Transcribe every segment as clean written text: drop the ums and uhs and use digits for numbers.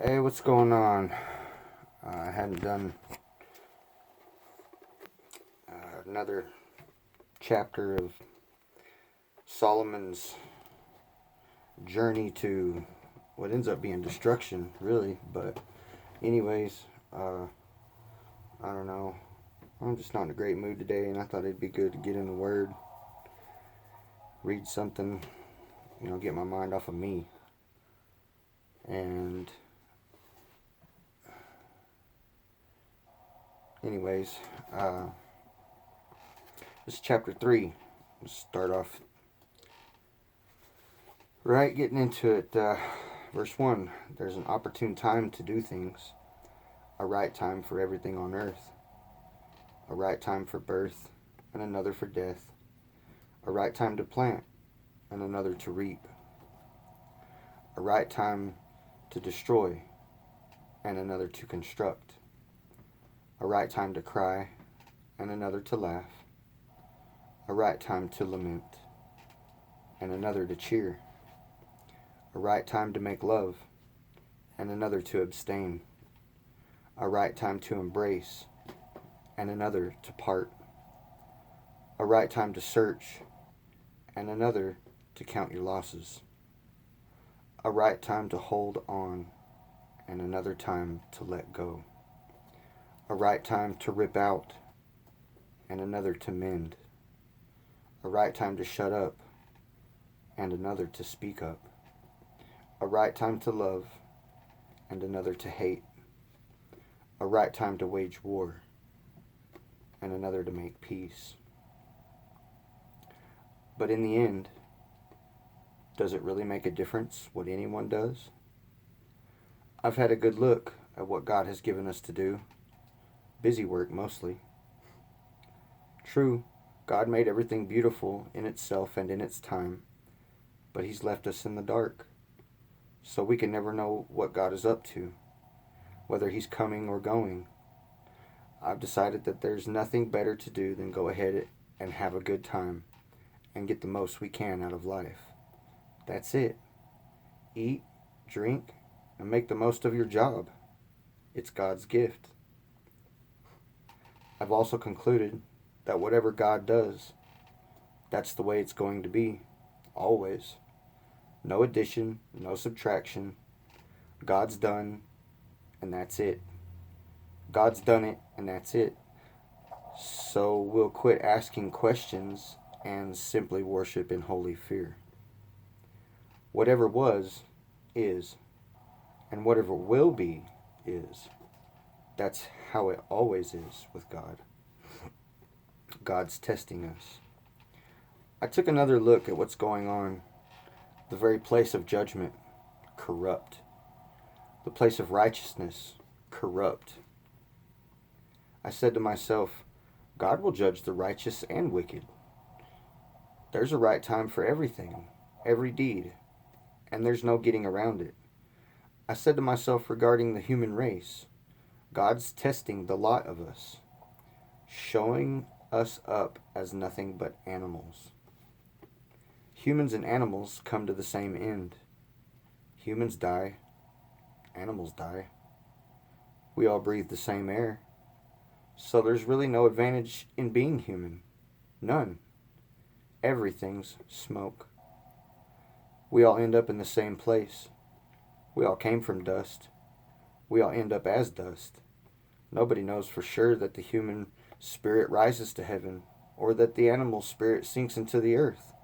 Hey, what's going on? I hadn't done another chapter of Solomon's journey to what ends up being destruction, really. But, anyways, I don't know. I'm just not in a great mood today, and I thought it'd be good to get in the Word, read something, get my mind off of me. And, anyways, this is chapter 3. Let's start off right, getting into it. Verse 1. There's an opportune time to do things, a right time for everything on earth, a right time for birth, and another for death, a right time to plant, and another to reap, a right time to destroy, and another to construct, a right time to cry, and another to laugh, a right time to lament, and another to cheer, a right time to make love, and another to abstain, a right time to embrace, and another to part, a right time to search, and another to count your losses, a right time to hold on, and another time to let go, a right time to rip out, and another to mend, a right time to shut up, and another to speak up, a right time to love, and another to hate, a right time to wage war, and another to make peace. But in the end, does it really make a difference what anyone does? I've had a good look at what God has given us to do. Busy work mostly. True, God made everything beautiful in itself and in its time, but He's left us in the dark, so we can never know what God is up to, whether He's coming or going. I've decided that there's nothing better to do than go ahead and have a good time and get the most we can out of life. That's it. Eat, drink, and make the most of your job. It's God's gift. I've also concluded that whatever God does, that's the way it's going to be, always. No addition, no subtraction. God's done, and that's it. God's done it, and that's it. So we'll quit asking questions and simply worship in holy fear. Whatever was, is, and whatever will be, is. That's how it always is with God. God's testing us. I took another look at what's going on. The very place of judgment, corrupt. The place of righteousness, corrupt. I said to myself, God will judge the righteous and wicked. There's a right time for everything, every deed, and there's no getting around it. I said to myself regarding the human race, God's testing the lot of us, showing us up as nothing but animals. Humans and animals come to the same end. Humans die, animals die. We all breathe the same air. So there's really no advantage in being human. None. Everything's smoke. We all end up in the same place. We all came from dust. We all end up as dust. Nobody knows for sure that the human spirit rises to heaven or that the animal spirit sinks into the earth.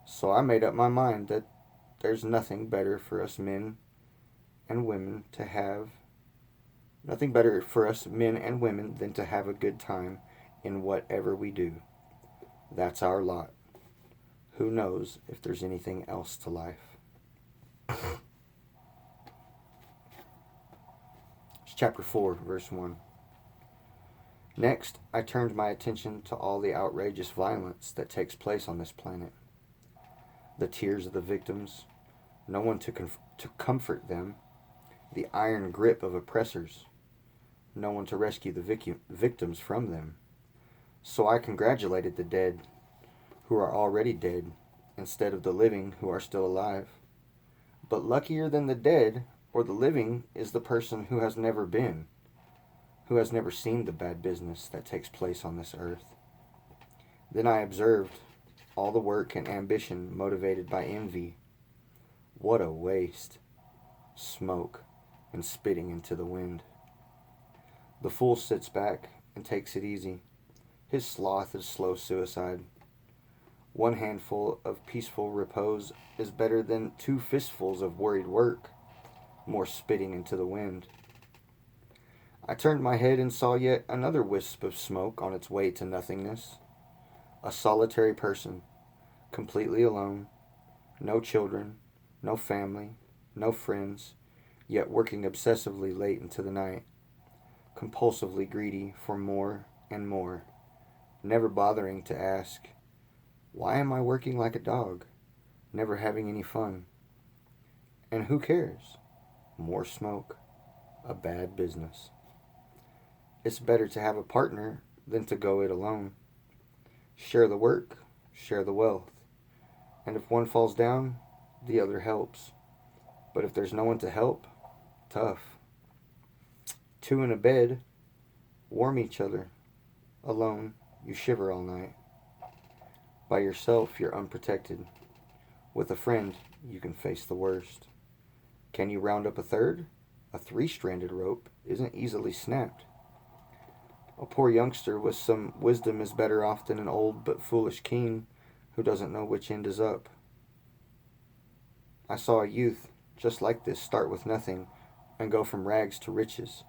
So I made up my mind that there's nothing better for us men and women to have, nothing better for us men and women than to have a good time in whatever we do. That's our lot. Who knows if there's anything else to life? It's chapter 4, verse 1. Next, I turned my attention to all the outrageous violence that takes place on this planet. The tears of the victims, no one to comfort them, the iron grip of oppressors, no one to rescue the victims from them. So I congratulated the dead, who are already dead, instead of the living who are still alive. But luckier than the dead Or the living is the person who has never been, who has never seen the bad business that takes place on this earth. Then I observed all the work and ambition motivated by envy. What a waste! Smoke and spitting into the wind. The fool sits back and takes it easy. His sloth is slow suicide. One handful of peaceful repose is better than 2 fistfuls of worried work, more spitting into the wind. I turned my head and saw yet another wisp of smoke on its way to nothingness. A solitary person, completely alone, no children, no family, no friends, yet working obsessively late into the night, compulsively greedy for more and more, never bothering to ask, why am I working like a dog, never having any fun? And who cares? More smoke, a bad business. It's better to have a partner than to go it alone. Share the work, share the wealth. And if one falls down, the other helps. But if there's no one to help, tough. 2 in a bed, warm each other. Alone, you shiver all night. By yourself, you're unprotected. With a friend, you can face the worst. Can you round up a third? A 3-stranded rope isn't easily snapped. A poor youngster with some wisdom is better off than an old but foolish king who doesn't know which end is up. I saw a youth just like this start with nothing and go from rags to riches,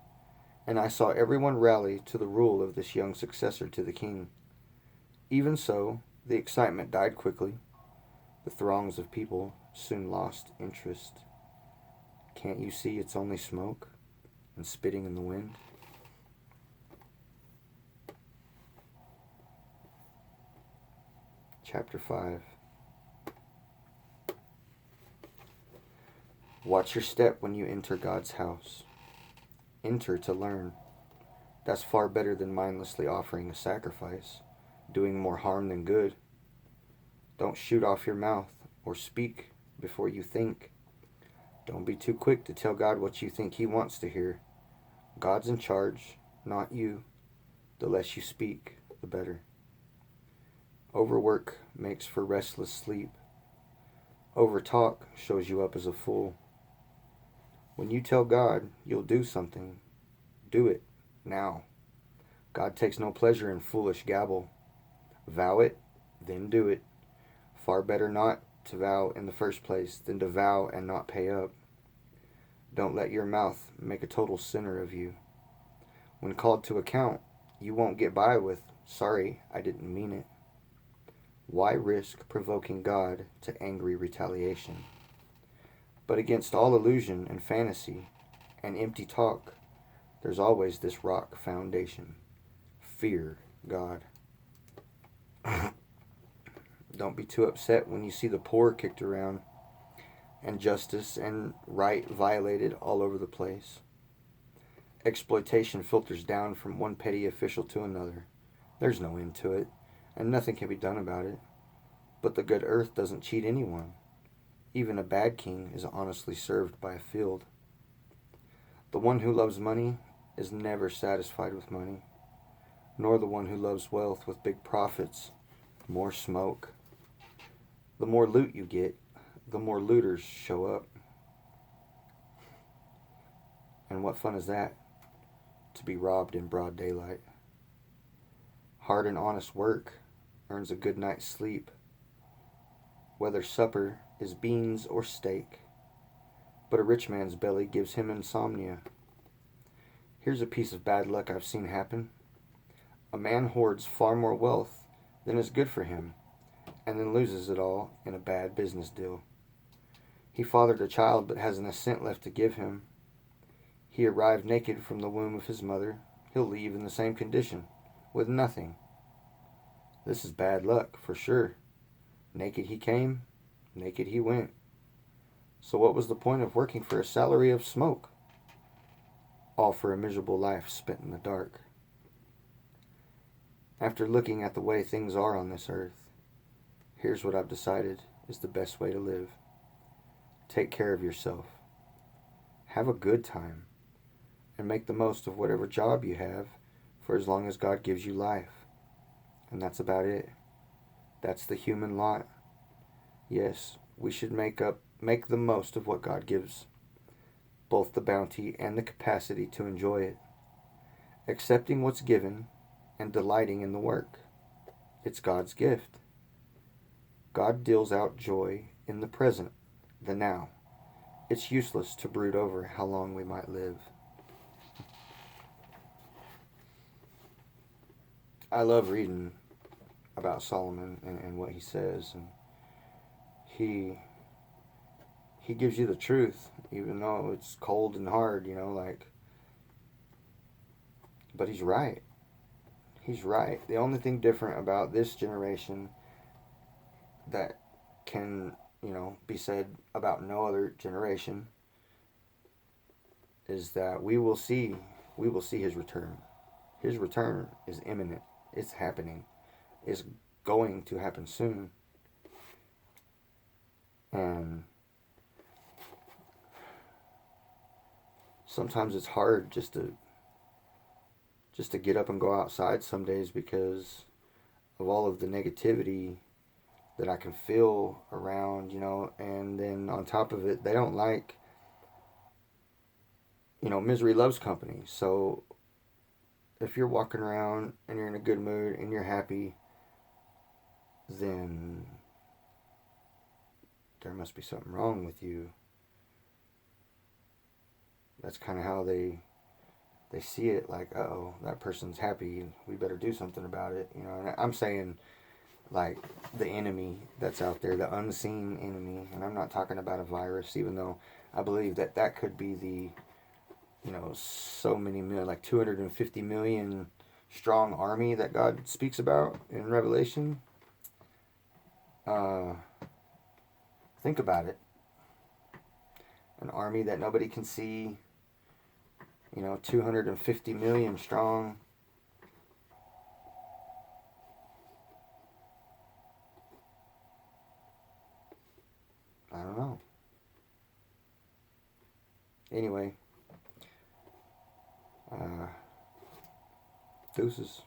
and I saw everyone rally to the rule of this young successor to the king. Even so, the excitement died quickly. The throngs of people soon lost interest. Can't you see it's only smoke and spitting in the wind? Chapter 5. Watch your step when you enter God's house. Enter to learn. That's far better than mindlessly offering a sacrifice, doing more harm than good. Don't shoot off your mouth or speak before you think. Don't be too quick to tell God what you think He wants to hear. God's in charge, not you. The less you speak, the better. Overwork makes for restless sleep. Overtalk shows you up as a fool. When you tell God you'll do something, do it now. God takes no pleasure in foolish gabble. Vow it, then do it. Far better not to vow in the first place than to vow and not pay up. Don't let your mouth make a total sinner of you. When called to account, you won't get by with, sorry, I didn't mean it. Why risk provoking God to angry retaliation? But against all illusion and fantasy and empty talk, there's always this rock foundation. Fear God. Don't be too upset when you see the poor kicked around and justice and right violated all over the place. Exploitation filters down from one petty official to another. There's no end to it, and nothing can be done about it. But the good earth doesn't cheat anyone. Even a bad king is honestly served by a field. The one who loves money is never satisfied with money, nor the one who loves wealth with big profits, more smoke. The more loot you get, the more looters show up. And what fun is that, to be robbed in broad daylight? Hard and honest work earns a good night's sleep, whether supper is beans or steak. But a rich man's belly gives him insomnia. Here's a piece of bad luck I've seen happen. A man hoards far more wealth than is good for him, and then loses it all in a bad business deal. He fathered a child but hasn't a cent left to give him. He arrived naked from the womb of his mother. He'll leave in the same condition, with nothing. This is bad luck, for sure. Naked he came, naked he went. So what was the point of working for a salary of smoke? All for a miserable life spent in the dark. After looking at the way things are on this earth, here's what I've decided is the best way to live. Take care of yourself. have a good time and make the most of whatever job you have for as long as God gives you life. And that's about it. That's the human lot. Yes, we should make the most of what God gives, both the bounty and the capacity to enjoy it, accepting what's given and delighting in the work. It's God's gift. God deals out joy in the present, the now. It's useless to brood over how long we might live. I love reading about Solomon and what he says, and he gives you the truth, even though it's cold and hard, but he's right. He's right. The only thing different about this generation that can, be said about no other generation is that we will see his return. His return is imminent. It's happening. It's going to happen soon. And sometimes it's hard just to get up and go outside some days because of all of the negativity that I can feel around, and then on top of it, they don't like, misery loves company. So if you're walking around and you're in a good mood and you're happy, then there must be something wrong with you. That's kind of how they see it, like, uh-oh, that person's happy, we better do something about it. And I'm saying, like, the enemy that's out there, the unseen enemy, and I'm not talking about a virus, even though I believe that could be the, so many million, like 250 million strong army that God speaks about in Revelation. Think about it. An army that nobody can see, 250 million strong. I don't know. Anyway, deuces.